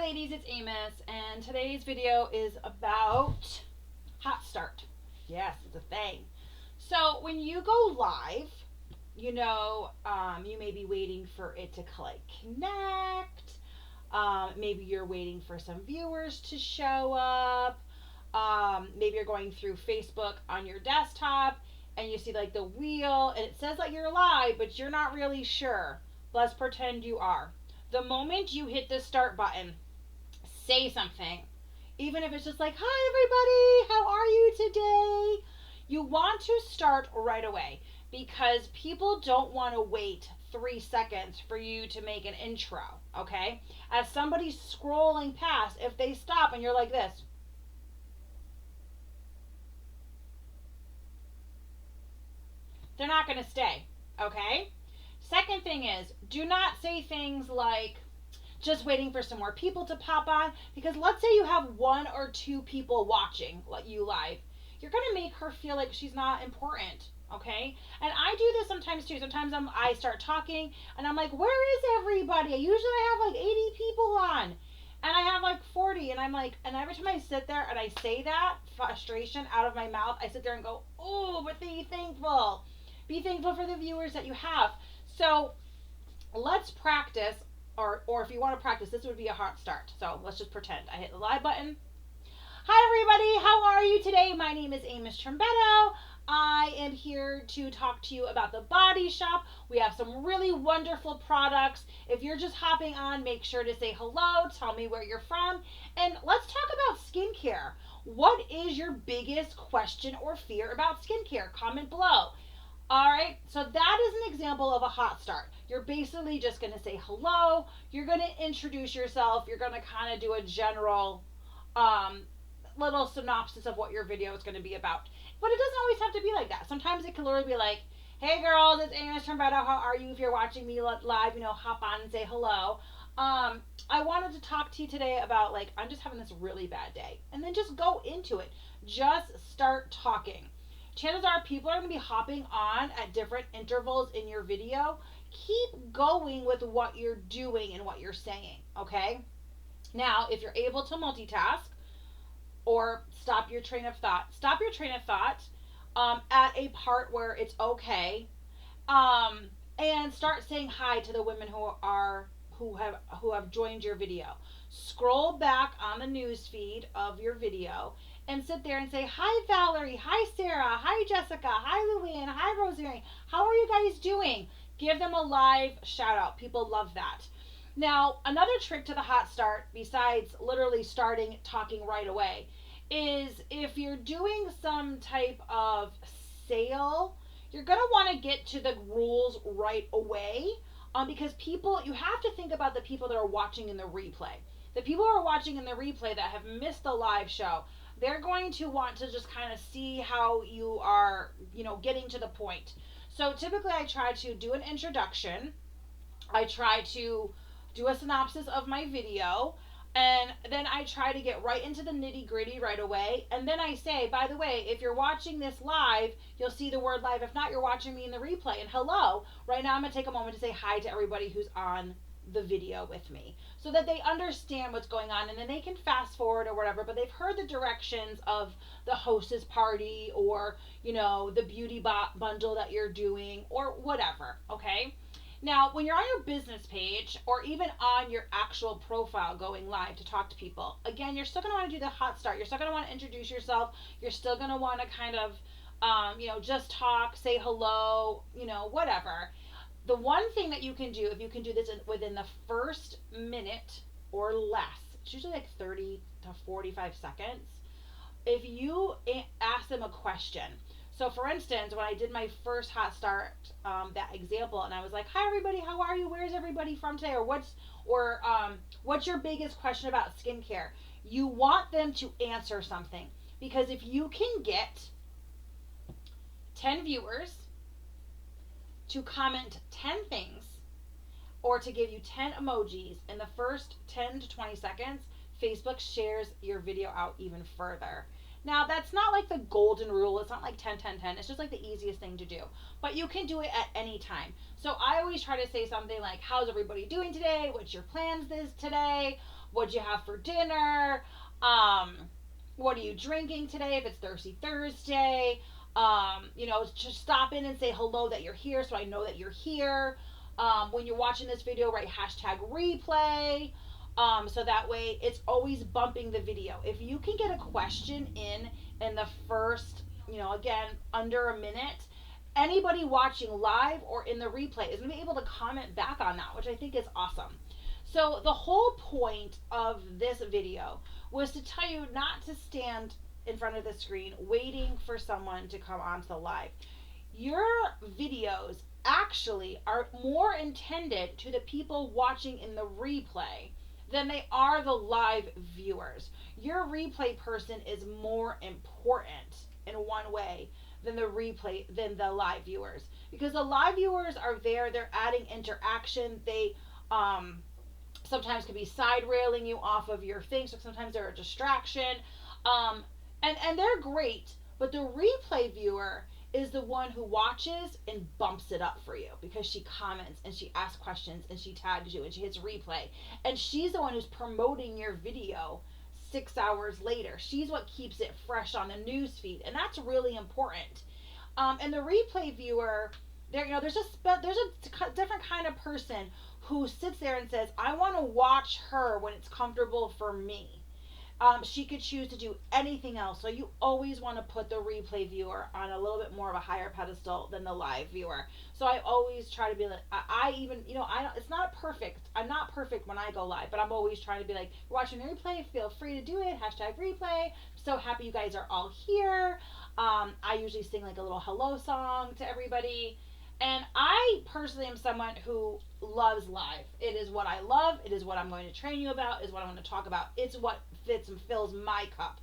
ladies, it's Amos, and today's video is about Hot Start. Yes, it's a thing. So when you go live, you may be waiting for it to click connect. Maybe you're waiting for some viewers to show up. Maybe you're going through Facebook on your desktop and you see like the wheel and it says that you're live, but you're not really sure. Let's pretend you are. The moment you hit the start button, say something. Even if it's just like, hi everybody, how are you today? You want to start right away because people don't want to wait 3 seconds for you to make an intro, okay? As somebody's scrolling past, if they stop and you're like this, they're not going to stay, okay? Second thing is, do not say things like, just waiting for some more people to pop on, because let's say you have 1 or 2 people watching you live. You're going to make her feel like she's not important, okay? And I do this sometimes too. Sometimes I start talking and I'm like, where is everybody? Usually I have like 80 people on and I have like 40, and I'm like, and every time I sit there and I say that frustration out of my mouth, I sit there and go, oh, but be thankful. Be thankful for the viewers that you have. So let's practice, or if you want to practice, this would be a hot start. So let's just pretend I hit the live button. Hi everybody, how are you today? My name is Amos Trombetto. I am here to talk to you about The Body Shop. We have some really wonderful products. If you're just hopping on, make sure to say hello, tell me where you're from, and let's talk about skincare. What is your biggest question or fear about skincare? Comment below. Alright, so that is an example of a hot start. You're basically just going to say hello, you're going to introduce yourself, you're going to kind of do a general little synopsis of what your video is going to be about. But it doesn't always have to be like that. Sometimes it can literally be like, hey girls, it's Amos Trombetto, how are you? If you're watching me live, hop on and say hello. I wanted to talk to you today about, like, I'm just having this really bad day. And then just go into it. Just start talking. Chances are people are going to be hopping on at different intervals in your video. Keep going with what you're doing and what you're saying, okay? Now, if you're able to multitask or stop your train of thought at a part where it's okay, and start saying hi to the women who have joined your video. Scroll back on the news feed of your video and sit there and say, hi Valerie, hi Sarah, hi Jessica, hi Luann, hi Rosemary, how are you guys doing? Give them a live shout out. People love that. Now, another trick to the hot start, besides literally starting talking right away, is if you're doing some type of sale, you're going to want to get to the rules right away, because you have to think about the people that are watching in the replay. The people who are watching in the replay that have missed the live show, they're going to want to just kind of see how you are, getting to the point. So typically I try to do an introduction. I try to do a synopsis of my video. And then I try to get right into the nitty gritty right away. And then I say, by the way, if you're watching this live, you'll see the word live. If not, you're watching me in the replay. And hello. Right now I'm going to take a moment to say hi to everybody who's on the video with me, so that they understand what's going on, and then they can fast forward or whatever, but they've heard the directions of the hostess party, or the beauty bundle that you're doing, or whatever. Okay, now when you're on your business page or even on your actual profile going live to talk to people, again, you're still going to want to do the hot start. You're still going to want to introduce yourself. You're still going to want to kind of just talk, say hello, whatever. The one thing that you can do, if you can do this within the first minute or less, it's usually like 30 to 45 seconds, if you ask them a question. So for instance, when I did my first hot start, that example, and I was like, hi everybody, how are you? Where's everybody from today? Or what's your biggest question about skincare? You want them to answer something, because if you can get 10 viewers to comment 10 things, or to give you 10 emojis in the first 10 to 20 seconds, Facebook shares your video out even further. Now, that's not like the golden rule. It's not like 10, 10, 10. It's just like the easiest thing to do. But you can do it at any time. So I always try to say something like, how's everybody doing today? What's your plans today? What'd you have for dinner? Um, what are you drinking today? If it's Thirsty Thursday, just stop in and say hello that you're here, so I know that you're here. When you're watching this video, write hashtag replay. So that way it's always bumping the video. If you can get a question in the first, again, under a minute, anybody watching live or in the replay is going to be able to comment back on that, which I think is awesome. So the whole point of this video was to tell you not to stand in front of the screen waiting for someone to come onto the live. Your videos actually are more intended to the people watching in the replay than they are the live viewers. Your replay person is more important in one way than the live viewers, because the live viewers are there, they're adding interaction, they sometimes can be side railing you off of your thing, so sometimes they're a distraction, and they're great, but the replay viewer is the one who watches and bumps it up for you because she comments and she asks questions and she tags you and she hits replay, and she's the one who's promoting your video 6 hours later. She's what keeps it fresh on the news feed, and that's really important. And the replay viewer, there's a different kind of person who sits there and says, I want to watch her when it's comfortable for me. She could choose to do anything else. So you always want to put the replay viewer on a little bit more of a higher pedestal than the live viewer. So I always try to be like, it's not perfect. I'm not perfect when I go live, but I'm always trying to be like, you're watching the replay, feel free to do it. Hashtag replay. I'm so happy you guys are all here. I usually sing like a little hello song to everybody. And I personally am someone who loves live. It is what I love. It is what I'm going to train you about. Is what I'm going to talk about. It's what fits and fills my cup.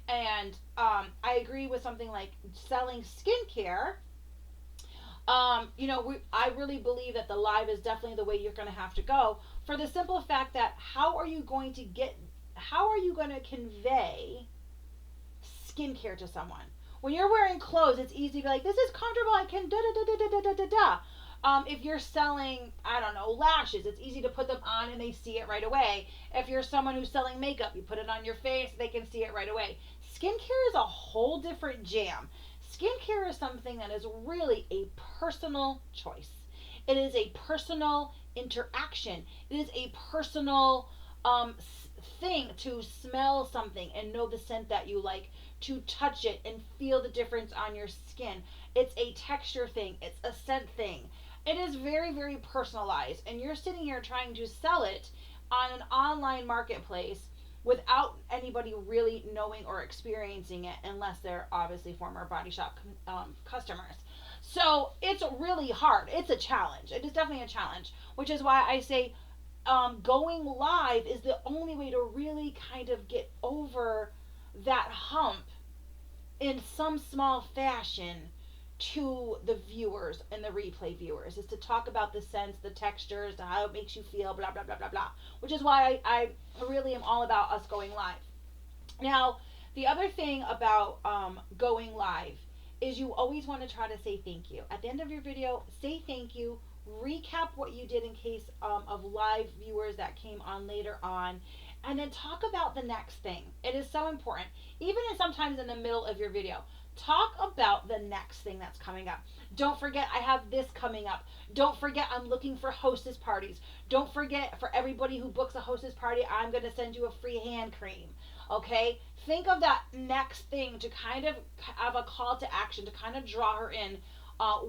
And I agree with something like selling skincare. I really believe that the live is definitely the way you're going to have to go, for the simple fact that how are you going to convey skincare to someone? When you're wearing clothes, it's easy to be like, this is comfortable, I can da da da da da da da da. If you're selling, I don't know, lashes, it's easy to put them on and they see it right away. If you're someone who's selling makeup, you put it on your face, they can see it right away. Skincare is a whole different jam. Skincare is something that is really a personal choice. It is a personal interaction. It is a personal thing to smell something and know the scent that you like, to touch it and feel the difference on your skin. It's a texture thing, it's a scent thing. It is very, very personalized, and you're sitting here trying to sell it on an online marketplace without anybody really knowing or experiencing it, unless they're obviously former Body Shop customers. So it's really hard. It's a challenge. It is definitely a challenge, which is why I say going live is the only way to really kind of get over that hump in some small fashion to the viewers and the replay viewers, is to talk about the scents, the textures, how it makes you feel, blah, blah, blah, blah, blah. Which is why I really am all about us going live. Now, the other thing about going live is you always want to try to say thank you. At the end of your video, say thank you, recap what you did in case of live viewers that came on later on, and then talk about the next thing. It is so important. Even sometimes in the middle of your video, talk about the next thing that's coming up. Don't forget, I have this coming up. Don't forget, I'm looking for hostess parties. Don't forget, for everybody who books a hostess party, I'm going to send you a free hand cream. Okay? Think of that next thing to kind of have a call to action, to kind of draw her in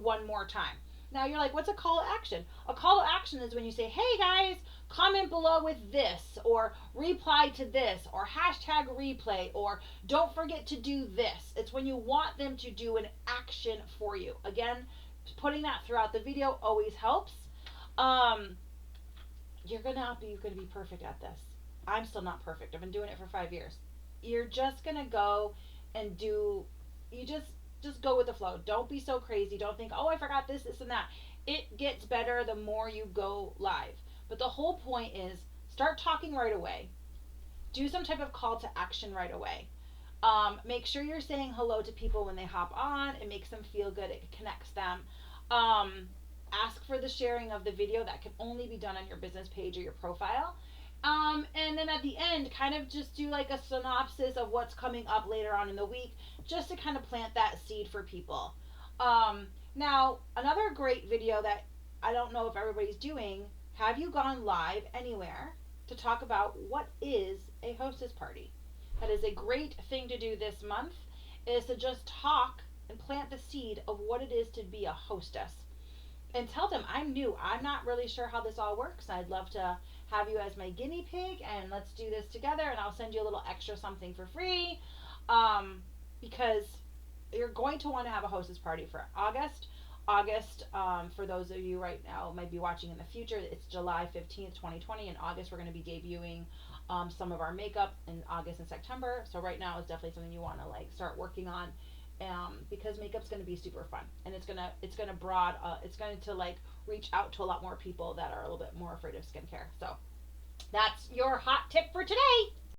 one more time. Now you're like, what's a call to action? A call to action is when you say, hey guys, comment below with this, or reply to this, or hashtag replay, or don't forget to do this. It's when you want them to do an action for you. Again, putting that throughout the video always helps. You're gonna be perfect at this. I'm still not perfect. I've been doing it for 5 years. You're just gonna go and just go with the flow. Don't be so crazy. Don't think, oh, I forgot this, this, and that. It gets better the more you go live. But the whole point is, start talking right away. Do some type of call to action right away. Make sure you're saying hello to people when they hop on. It makes them feel good. It connects them. Ask for the sharing of the video. That can only be done on your business page or your profile. And then at the end, kind of just do like a synopsis of what's coming up later on in the week, just to kind of plant that seed for people. Um, Now, another great video that I don't know if everybody's doing, have you gone live anywhere to talk about what is a hostess party? That is a great thing to do this month, is to just talk and plant the seed of what it is to be a hostess and tell them I'm new. I'm not really sure how this all works. I'd love to have you as my guinea pig and let's do this together and I'll send you a little extra something for free. Because you're going to want to have a hostess party for August. For those of you right now might be watching in the future, it's July 15th, 2020. In August, we're going to be debuting some of our makeup in August and September. So right now is definitely something you want to like start working on, because makeup's going to be super fun and it's going to like reach out to a lot more people that are a little bit more afraid of skincare. So that's your hot tip for today.